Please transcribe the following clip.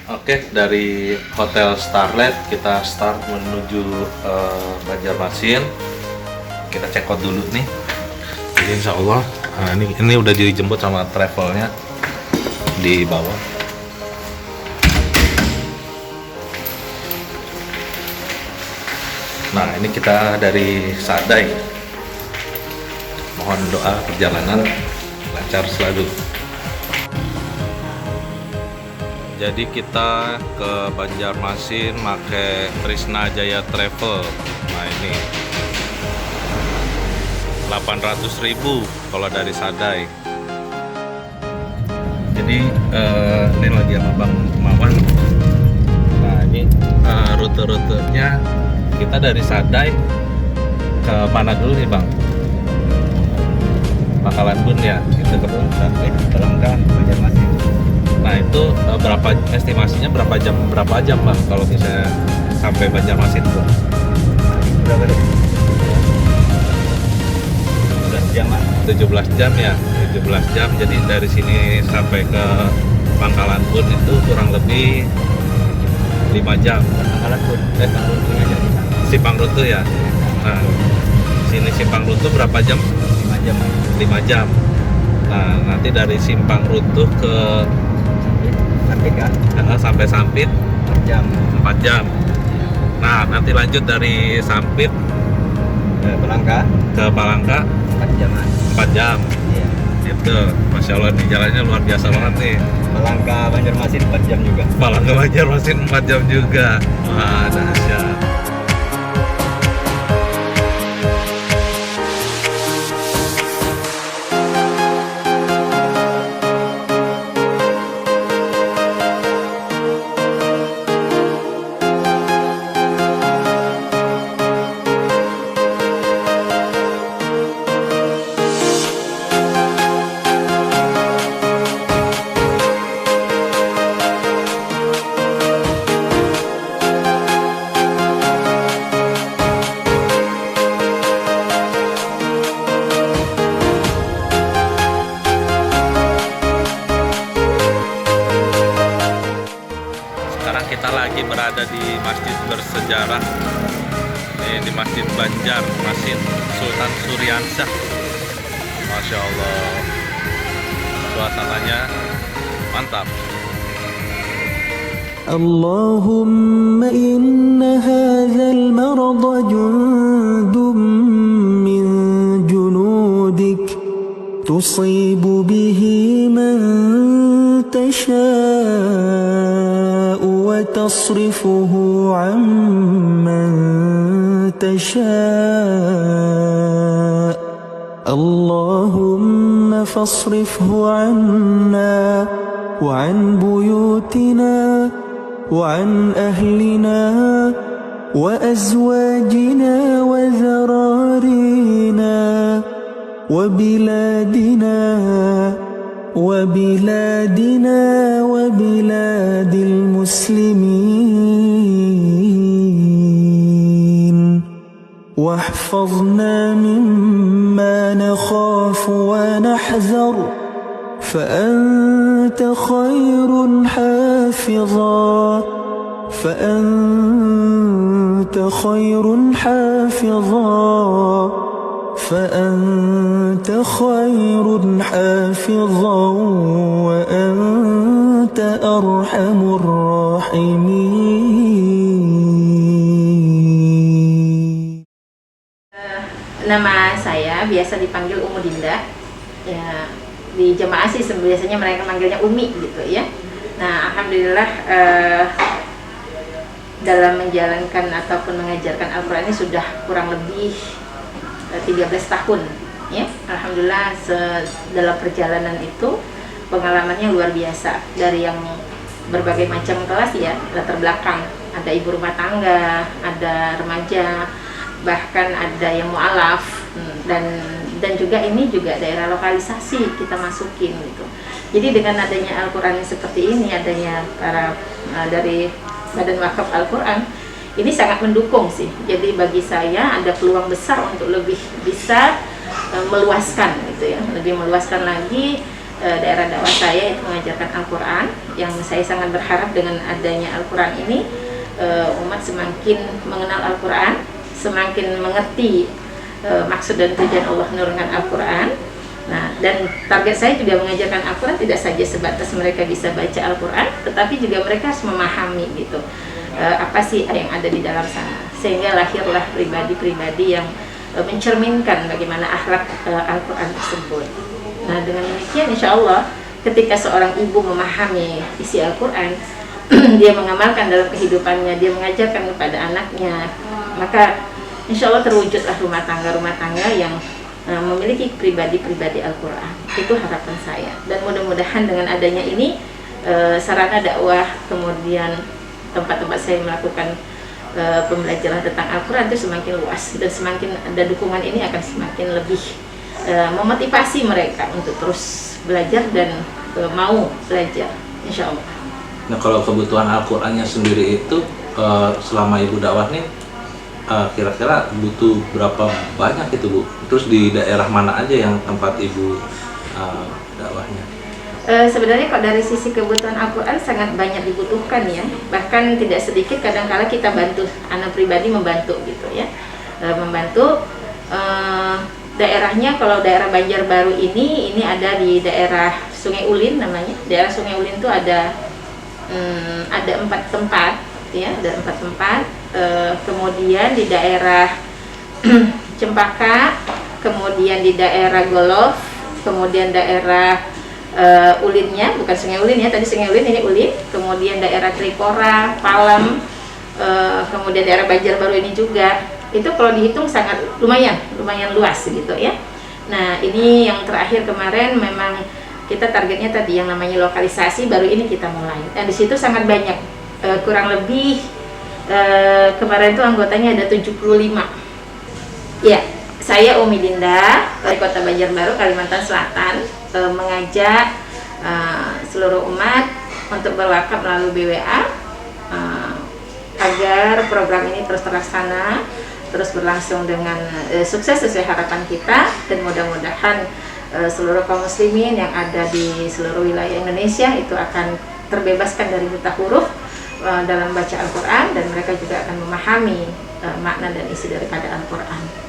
Oke, dari Hotel Starlet kita start menuju Banjarmasin. Kita check out dulu nih. Jadi insya Allah, ini udah dijemput sama travelnya di bawah. Nah, ini kita dari Sadai. Mohon doa perjalanan lancar selalu. Jadi kita ke Banjarmasin pakai Trisna Jaya Travel. Nah ini 800.000 kalau dari Sadai. Jadi ini lagi sama Bang Mawan. Nah ini rute-rutenya kita dari Sadai ke mana dulu nih Bang? Pangkalan Bun ya, itu ke Palangka, Banjarmasin. Nah itu berapa estimasinya berapa jam Bang kalau misalnya sampai Banjarmasin tuh? Berapa deh? 17 jam 17 jam ya, 17 jam. Jadi dari sini sampai ke Pangkalan Bun itu kurang lebih 5 jam. Pangkalan Bun, Simpang Rutu aja. Simpang Rutu ya. Nah, sini Simpang Rutu berapa jam? 5 jam. 5 jam. Nah, nanti dari Simpang Rutu ke Sampit kan? sampai Sampit 4 jam. 4 jam. Nah, nanti lanjut dari Sampit Ke Palangka 4 jaman. 4 jam. Iya. Itu, Masya Allah, di jalannya luar biasa banget nih. Palangka Banjarmasin 4 jam juga. Palangka Banjarmasin 4 jam juga. Wah, dahsyat. Sekarang kita lagi berada di masjid bersejarah. Ini di Masjid Banjarmasin Sultan Suryansyah. Masya Allah, suasananya mantap. اللهم إن هذا المرض جند من جنودك تصيب به من تشاء وتصرفه عمن تشاء اللهم فاصرفه عنا وعن بيوتنا وعن أهلنا وأزواجنا وذرارينا وبلادنا وبلاد المسلمين واحفظنا مما نخاف ونحذر فأنت خير حافظا فأنت خير حافظا وأنت أرحم الراحمين. Nama saya biasa dipanggil Umu Dinda. Ya, di jemaah sih biasanya mereka manggilnya Umi gitu ya. Nah, alhamdulillah dalam menjalankan ataupun mengajarkan Al-Quran ini sudah kurang lebih 13 tahun ya. Alhamdulillah dalam perjalanan itu pengalamannya luar biasa, dari yang berbagai macam kelas ya, latar belakang, ada ibu rumah tangga, ada remaja, bahkan ada yang mu'alaf, dan juga ini juga daerah lokalisasi kita masukin gitu. Jadi dengan adanya Al-Quran seperti ini, adanya para dari Badan Wakaf Al-Quran, ini sangat mendukung sih. Jadi bagi saya ada peluang besar untuk lebih bisa meluaskan gitu ya, lebih meluaskan lagi daerah dakwah saya itu mengajarkan Al-Quran, yang saya sangat berharap dengan adanya Al-Quran ini umat semakin mengenal Al-Quran, semakin mengerti maksud dan tujuan Allah menurunkan Al-Quran. Nah, dan target saya juga mengajarkan Al-Quran tidak saja sebatas mereka bisa baca Al-Quran, tetapi juga mereka harus memahami gitu apa sih yang ada di dalam sana, sehingga lahirlah pribadi-pribadi yang mencerminkan bagaimana akhlak Al-Quran tersebut. Nah, dengan demikian insya Allah ketika seorang ibu memahami isi Al-Quran, dia mengamalkan dalam kehidupannya, dia mengajarkan kepada anaknya, maka insya Allah terwujudlah rumah tangga yang memiliki pribadi-pribadi Al-Quran. Itu harapan saya, dan mudah-mudahan dengan adanya ini sarana dakwah, kemudian tempat-tempat saya melakukan pembelajaran tentang Al-Quran itu semakin luas, dan semakin ada dukungan ini akan semakin lebih memotivasi mereka untuk terus belajar dan mau belajar, insya Allah. Nah, kalau kebutuhan Al-Qur'annya sendiri itu selama Ibu dakwah nih kira-kira butuh berapa banyak itu, Bu? Terus di daerah mana aja yang tempat Ibu dakwahnya? Sebenarnya kalau dari sisi kebutuhan Al-Quran sangat banyak dibutuhkan ya, bahkan tidak sedikit kadang-kala kita bantu, anak pribadi membantu gitu ya, membantu daerahnya. Kalau daerah Banjarbaru ini ada di daerah Sungai Ulin namanya. Daerah Sungai Ulin itu ada 4 tempat ya, ada 4 tempat. Kemudian di daerah Cempaka, kemudian di daerah Golof, kemudian daerah Ulinnya, bukan Sungai Ulin ya, tadi Sungai Ulin, ini Ulin, kemudian daerah Trikora, Palem, kemudian daerah Banjarbaru ini juga. Itu kalau dihitung sangat lumayan luas gitu ya. Nah, ini yang terakhir kemarin memang kita targetnya tadi yang namanya lokalisasi, baru ini kita mulai. Dan di situ sangat banyak, kurang lebih kemarin itu anggotanya ada 75. Ya, saya Umi Dinda dari Kota Banjarbaru, Kalimantan Selatan, mengajak seluruh umat untuk berwakaf melalui BWA agar program ini terus terlaksana, terus berlangsung dengan sukses sesuai harapan kita, dan mudah-mudahan seluruh kaum muslimin yang ada di seluruh wilayah Indonesia itu akan terbebaskan dari buta huruf dalam baca Al-Quran, dan mereka juga akan memahami makna dan isi daripada Al-Quran.